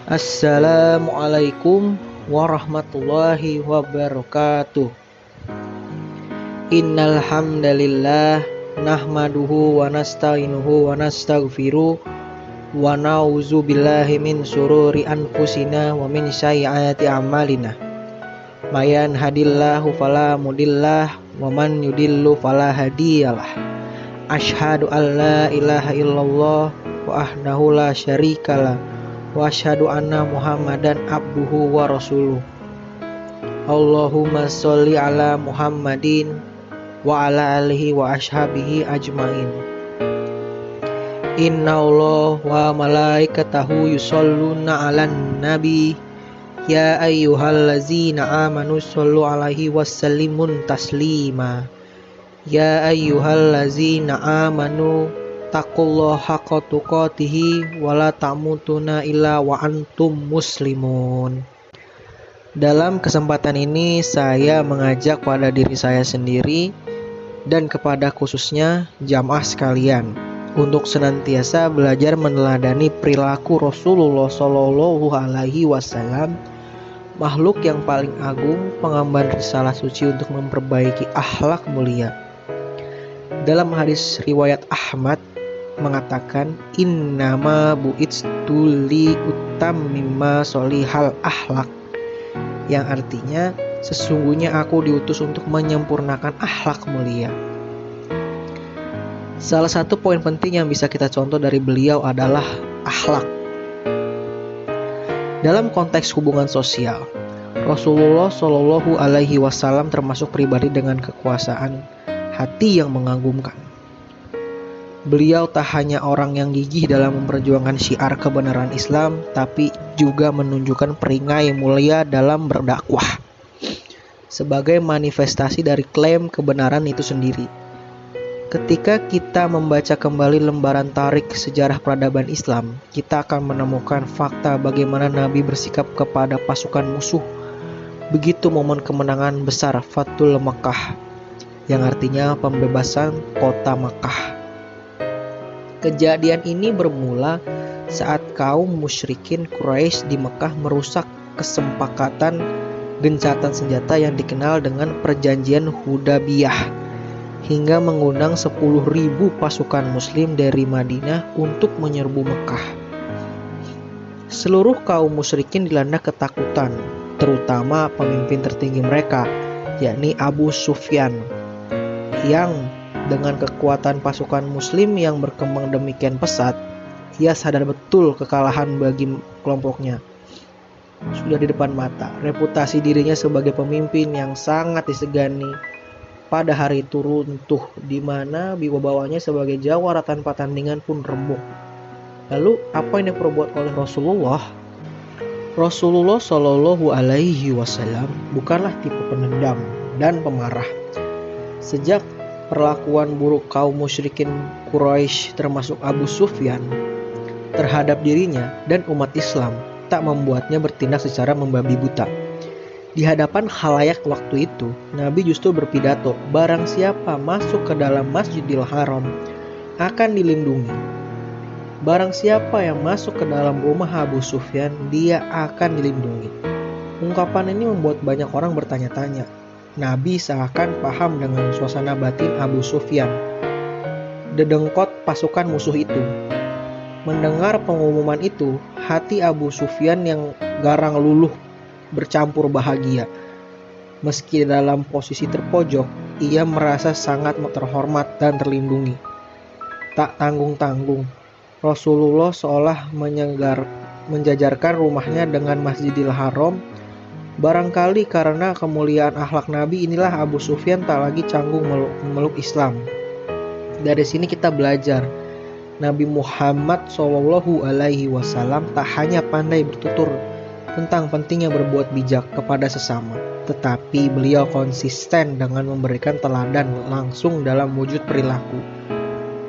Assalamualaikum warahmatullahi wabarakatuh. Innal hamdalillah nahmaduhu wa nasta'inuhu wa nastaghfiruh wa na'udzu billahi min syururi anfusina wa min sayyiati a'malina. May yahdihillahu fala mudillah wa man yudillu fala hadiyalah. Asyhadu an la ilaha illallah wahdahu la syarikalah wa asyhadu anna Muhammadan abduhu wa rasuluh. Allahumma sholli ala Muhammadin wa ala alihi wa ashabihi ajmain. Inna Allah wa malaikatahu yusholluna 'alan nabi ya ayyuhallazina amanu shollu 'alaihi wasallimun taslima. Ya ayyuhallazina amanu taqullaha haqqa tuqatih wa la tamutunna illa wa antum muslimun. Dalam kesempatan ini saya mengajak pada diri saya sendiri dan kepada khususnya jamaah sekalian untuk senantiasa belajar meneladani perilaku Rasulullah Shallallahu Alaihi Wasallam, makhluk yang paling agung, pengemban risalah suci untuk memperbaiki akhlak mulia. Dalam hadis riwayat Ahmad mengatakan, innama bu'itstu li utammima sholihal akhlak, yang artinya sesungguhnya aku diutus untuk menyempurnakan akhlak mulia. Salah satu poin penting yang bisa kita contoh dari beliau adalah akhlak. Dalam konteks hubungan sosial, Rasulullah Shallallahu Alaihi Wasallam termasuk pribadi dengan kekuasaan hati yang mengagumkan. Beliau tak hanya orang yang gigih dalam memperjuangkan syiar kebenaran Islam, tapi juga menunjukkan perisai mulia dalam berdakwah sebagai manifestasi dari klaim kebenaran itu sendiri. Ketika kita membaca kembali lembaran tarik sejarah peradaban Islam, kita akan menemukan fakta bagaimana Nabi bersikap kepada pasukan musuh begitu momen kemenangan besar Fathul Makkah, yang artinya pembebasan kota Makkah. Kejadian ini bermula saat kaum musyrikin Quraisy di Mekah merusak kesepakatan gencatan senjata yang dikenal dengan perjanjian Hudaybiyah, hingga mengundang 10.000 pasukan muslim dari Madinah untuk menyerbu Mekah. Seluruh kaum musyrikin dilanda ketakutan, terutama pemimpin tertinggi mereka, yakni Abu Sufyan, yang dengan kekuatan pasukan muslim yang berkembang demikian pesat, ia sadar betul kekalahan bagi kelompoknya sudah di depan mata. Reputasi dirinya sebagai pemimpin yang sangat disegani pada hari itu runtuh, di mana wibawanya sebagai jawara tanpa tandingan pun remuk. Lalu apa yang diperbuat oleh Rasulullah? Rasulullah Shallallahu Alaihi Wasallam bukanlah tipe pendendam dan pemarah. Sejak perlakuan buruk kaum musyrikin Quraisy termasuk Abu Sufyan terhadap dirinya dan umat Islam tak membuatnya bertindak secara membabi buta. Di hadapan khalayak waktu itu, Nabi justru berpidato, barang siapa masuk ke dalam Masjidil Haram akan dilindungi. Barang siapa yang masuk ke dalam rumah Abu Sufyan, dia akan dilindungi. Ungkapan ini membuat banyak orang bertanya-tanya. Nabi seakan paham dengan suasana batin Abu Sufyan, dedengkot pasukan musuh itu. Mendengar pengumuman itu, hati Abu Sufyan yang garang luluh bercampur bahagia. Meski dalam posisi terpojok, ia merasa sangat terhormat dan terlindungi. Tak tanggung-tanggung, Rasulullah seolah menjajarkan rumahnya dengan Masjidil Haram. Barangkali karena kemuliaan akhlak Nabi inilah Abu Sufyan tak lagi canggung memeluk Islam. Dari sini kita belajar, Nabi Muhammad Shallallahu Alaihi Wasallam tak hanya pandai bertutur tentang pentingnya berbuat bijak kepada sesama, tetapi beliau konsisten dengan memberikan teladan langsung dalam wujud perilaku.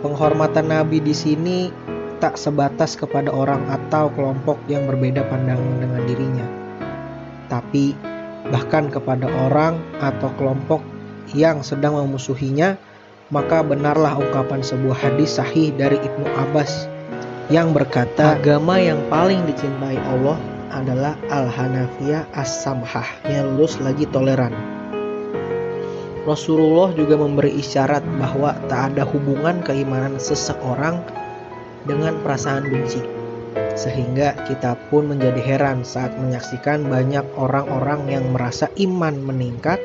Penghormatan Nabi di sini tak sebatas kepada orang atau kelompok yang berbeda pandangan dengan dirinya, tapi bahkan kepada orang atau kelompok yang sedang memusuhinya. Maka benarlah ungkapan sebuah hadis sahih dari Ibnu Abbas yang berkata, agama yang paling dicintai Allah adalah Al-Hanafiyah As-Samhah, yang lurus lagi toleran. Rasulullah juga memberi isyarat bahwa tak ada hubungan keimanan seseorang dengan perasaan benci. Sehingga kita pun menjadi heran saat menyaksikan banyak orang-orang yang merasa iman meningkat,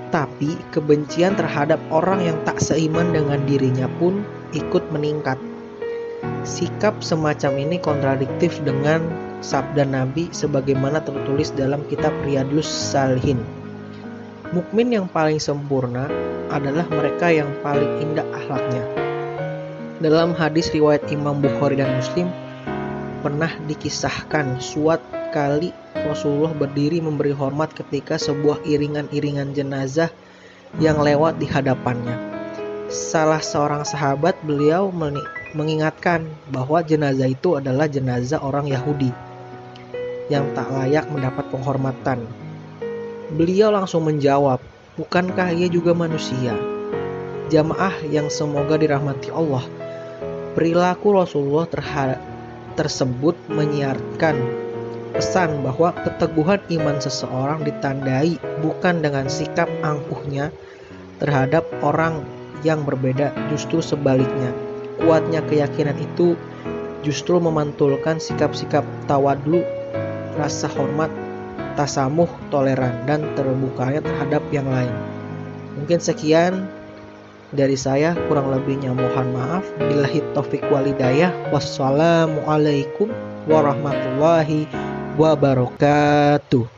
tapi kebencian terhadap orang yang tak seiman dengan dirinya pun ikut meningkat. Sikap semacam ini kontradiktif dengan sabda Nabi sebagaimana tertulis dalam kitab Riyadhus Shalihin. Mukmin yang paling sempurna adalah mereka yang paling indah akhlaknya. Dalam hadis riwayat Imam Bukhari dan Muslim, pernah dikisahkan suatu kali Rasulullah berdiri memberi hormat ketika sebuah iringan-iringan jenazah yang lewat di hadapannya. Salah seorang sahabat beliau mengingatkan bahwa jenazah itu adalah jenazah orang Yahudi yang tak layak mendapat penghormatan. Beliau langsung menjawab, "Bukankah ia juga manusia?" Jamaah yang semoga dirahmati Allah, perilaku Rasulullah tersebut menyiarkan pesan bahwa keteguhan iman seseorang ditandai bukan dengan sikap angkuhnya terhadap orang yang berbeda, justru sebaliknya. Kuatnya keyakinan itu justru memantulkan sikap-sikap tawadhu, rasa hormat, tasamuh, toleran, dan terbukanya terhadap yang lain. Mungkin sekian dari saya, kurang lebihnya mohon maaf. Billahi taufik wal hidayah. Wassalamualaikum warahmatullahi wabarakatuh.